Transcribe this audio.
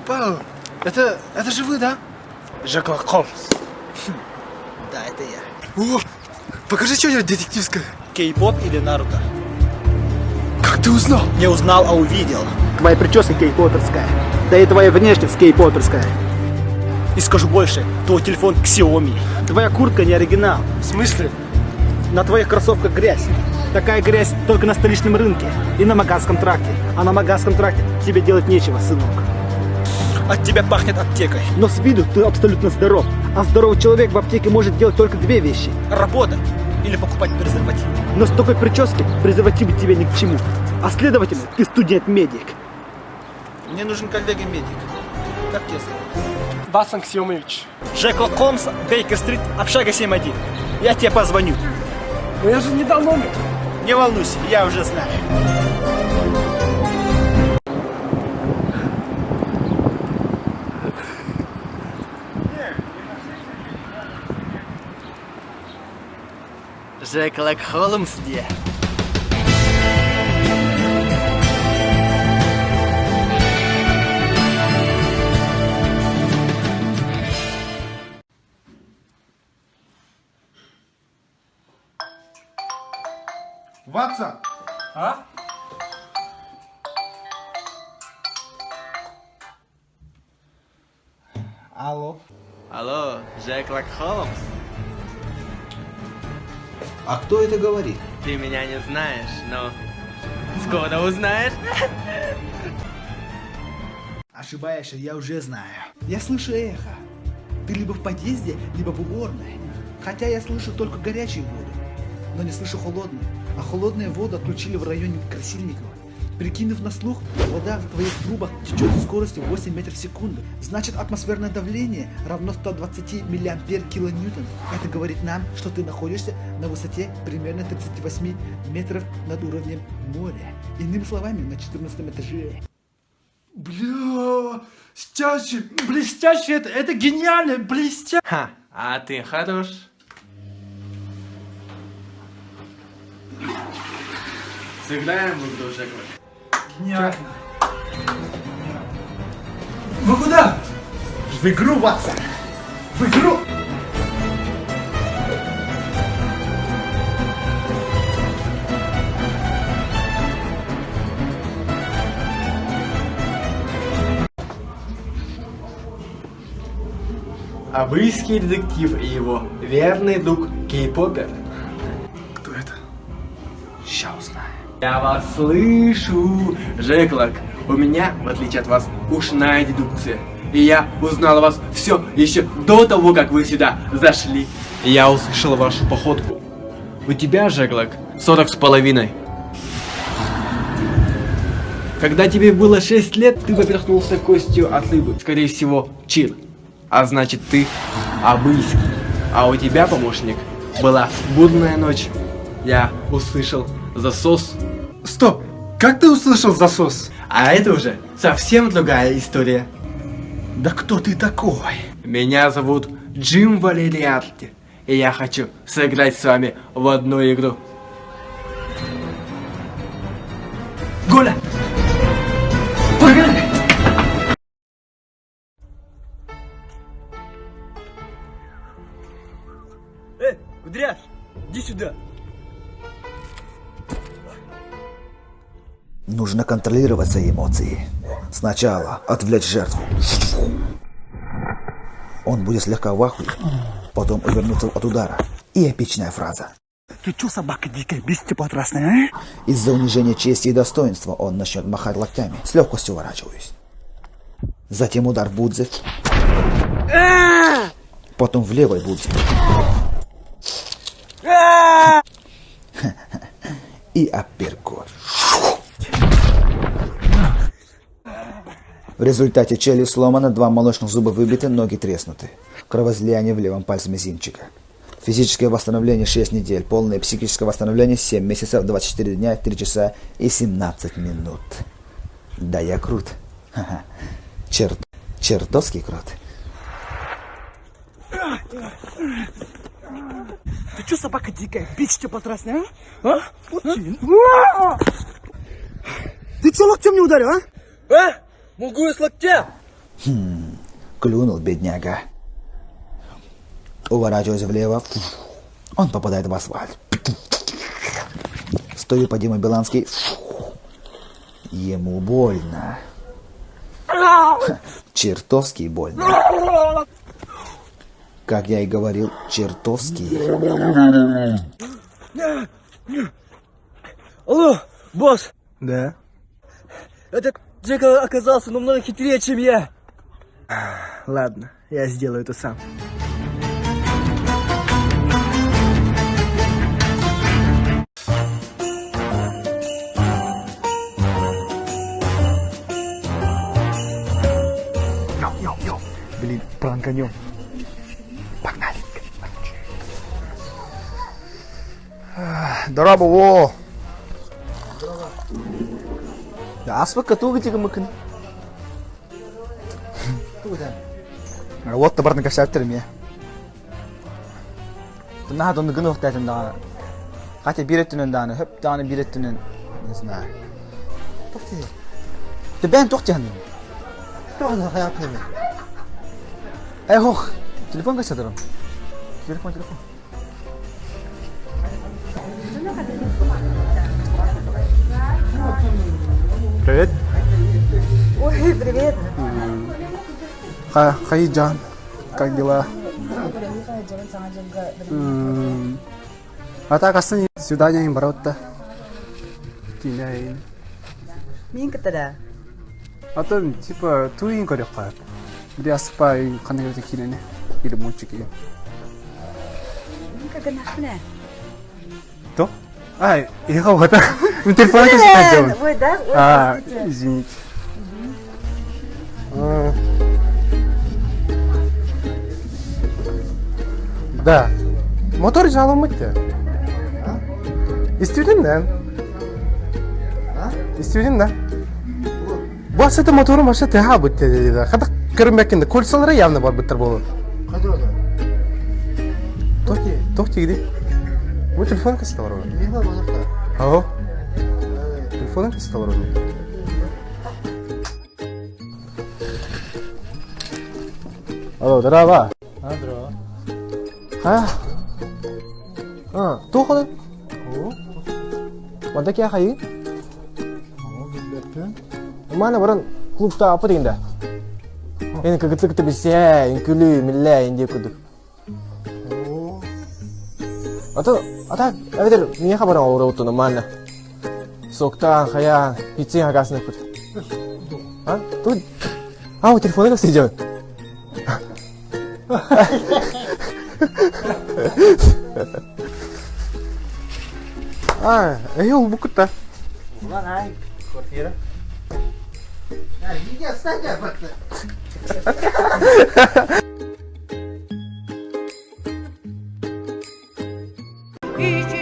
Павел, это же вы, да? Шерлок Холмс. Да, это я. О, покажи что-нибудь детективское. Кей-поп или Наруто? Как ты узнал? Не узнал, а увидел. Твоя прическа кей-поттерская. Да и твоя внешность кей-поттерская. И скажу больше, твой телефон Xiaomi. Твоя куртка не оригинал. В смысле? На твоих кроссовках грязь. Такая грязь только на столичном рынке и на Магаском тракте. А на Магаском тракте тебе делать нечего, сынок. От тебя пахнет аптекой. Но с виду ты абсолютно здоров. А здоровый человек в аптеке может делать только две вещи. Работа или покупать презерватив. Но с такой прической презервативы тебе ни к чему. А следовательно, ты студент-медик. Мне нужен коллега-медик. Как тебе сказать? Васан Ксиомович. Шерлок Холмс, Бейкер-стрит, общага 7-1. Я тебе позвоню. Но я же не дал номер. Не волнуйся, я уже знаю. Шерлок Холмс где? Ватсон! А? Алло. Алло, Шерлок Холмс? А кто это говорит? Ты меня не знаешь, но скоро узнаешь. Ошибаешься, я уже знаю. Я слышу эхо. Ты либо в подъезде, либо в уборной. Хотя я слышу только горячую воду, но не слышу холодную. А холодную воду отключили в районе Красильникова. Прикинув на слух, вода в твоих трубах течет с скоростью 8 метров в секунду. Значит, атмосферное давление равно 120 миллиампер килоньютон. Это говорит нам, что ты находишься на высоте примерно 38 метров над уровнем моря. Иными словами, на 14 этаже. Бля, блестяще, это гениально, блестяще. Ха, а ты хорош. Сыграем в игру, Шерлок. Гениально. Вы куда? В игру, Ватсон! В игру! Абыйский детектив и его верный друг Кей-попер. Кто это? Ща узнаю. Я вас слышу, Шерлок. У меня, в отличие от вас, ушная дедукция. И я узнал вас все еще до того, как вы сюда зашли. И я услышал вашу походку. У тебя, Шерлок, 40 с половиной. Когда тебе было 6 лет, ты поперхнулся костью от рыбы. Скорее всего, чир. А значит, ты абыйский. А у тебя, помощник, была бурная ночь. Я услышал засос. Стоп, как ты услышал засос? А это уже совсем другая история. Да кто ты такой? Меня зовут Джим Валериарти, и я хочу сыграть с вами в одну игру. Голя! Погнали! Кудряш, иди сюда. Нужно контролировать свои эмоции. Сначала отвлечь жертву. Он будет слегка в ахуе, потом увернуться от удара. И эпичная фраза. Ты чё, собака дикая, бестипотрастная, а? Из-за унижения чести и достоинства он начнет махать локтями. С легкостью уворачиваюсь. Затем удар в будзе. Потом в левой будзе. И апперкот. В результате челюсть сломана, 2 молочных зуба выбиты, ноги треснуты. Кровоизлияние в левом пальце мизинчика. Физическое восстановление 6 недель, полное психическое восстановление 7 месяцев, 24 дня, 3 часа и 17 минут. Да я крут. Ха-ха. Чертовски крут. Ты чё, собака дикая? Бич тебя потрясный, а? Пучин. Ты чё локтем не ударил, а? Могу я с локтя? Клюнул бедняга. Уворачиваясь влево, он попадает в асфальт. Стою по Дима Биланский. Ему больно. Чертовски больно. Как я и говорил, чертовски. Алло, босс. Да. Этот Джекил оказался намного хитрее, чем я. Ладно, я сделаю это сам. Блин, пранканем. Погнали. Здорово, во. Я аспака туга тига мыкын. Вот табарны кашаптырым я. Тына донды гын уктайтын дагы. Катя биретүнөн дагы, хөп дагы биретүнөн. Не знаю. Токти. Ты бен токти. Токти хаяп неме. Хох, телефон качадырым. Телефон. Привет. Ой, привет. Хаиджан, как дела? А так остань свидание им брат-то. Киняин. Минката. А то типа туин корёхка. Где аспай канагыты кинене или мультики. Минката нашне. То? Ай, я вот так. Телефон качать. Ой, да? Ой, А, простите. извините. Да. Мотор жалынмайды. İstedin de. İstedin de. Bu aslında motorum başta teha bitti dedi. Hatta kırmakinde kolsalara yanına var bitir bu. Hadi oğlum. Tohti gidi. Bu telefon kısıtlı var orada. Ne var orada? Ага. Telefonun kısıtlı var orada. Алло, здорово. Здорово. Кто ходит? Вот такие хаи? Mana баран клубта apa degende? Endi kigitlikti bilsa, inkuli, milla endi kudu. Ата, авидер, мне хабаран авырып отуна mana. Соктан, хаян, пиццин агасына куд. А? Тут ау телефоны как сидят? Ул букутта. Ulan ay, kvartira. Ya gideceğiz sen gel bak. Üç